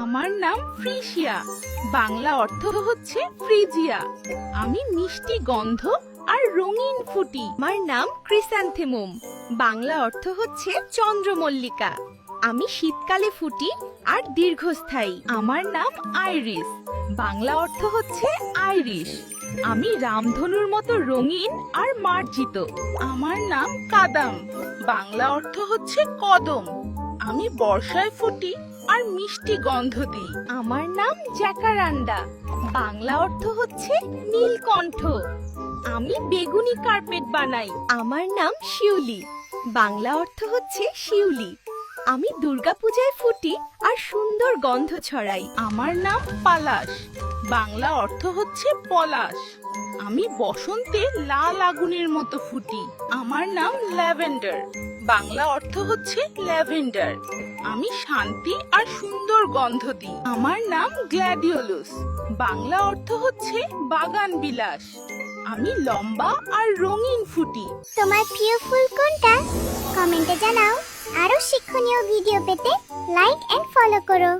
আমার নাম ফ্রিশিয়া, বাংলা অর্থ হচ্ছে ফ্রিজিয়া। আমি মিষ্টি গন্ধ আর রঙিন ফুটি। আমার নাম ক্রিস্যান্থেমুম, বাংলা অর্থ হচ্ছে চন্দ্রমল্লিকা। আমি শীতকালে ফুটি আর দীর্ঘস্থায়ী। আমার নাম আইরিস, বাংলা অর্থ হচ্ছে আইরিশ। আমি রামধনুর মতো রঙিন আর মার্জিত। আমার নাম কাদাম, বাংলা অর্থ হচ্ছে কদম। আমি বর্ষায় ফুটি আর মিষ্টি গন্ধ দিই। আমার নাম জ্যাকারান্ডা, বাংলা অর্থ হচ্ছে নীলকণ্ঠ। আমি বেগুনি কার্পেট বানাই। আমার নাম শিউলি, বাংলা অর্থ হচ্ছে শিউলি। আমি দুর্গাপূজায় ফুটি আর সুন্দর গন্ধ ছড়াই। আমার নাম পালাশ, বাংলা অর্থ হচ্ছে পলাশ। আমি বসন্তে লাল আগুনের মতো ফুটি। আমার নাম ল্যাভেন্ডার, বাংলা অর্থ হচ্ছে ল্যাভেন্ডার। আমি শান্তি আর সুন্দর গন্ধ দিই। আমার নাম গ্ল্যাডিওলুস, বাংলা অর্থ হচ্ছে বাগান বিলাস। আমি লম্বা আর রঙিন ফুটি। তোমার প্রিয় ফুল কোনটা কমেন্টে জানাও। আরো শিক্ষণীয় ভিডিও পেতে লাইক এন্ড ফলো করো।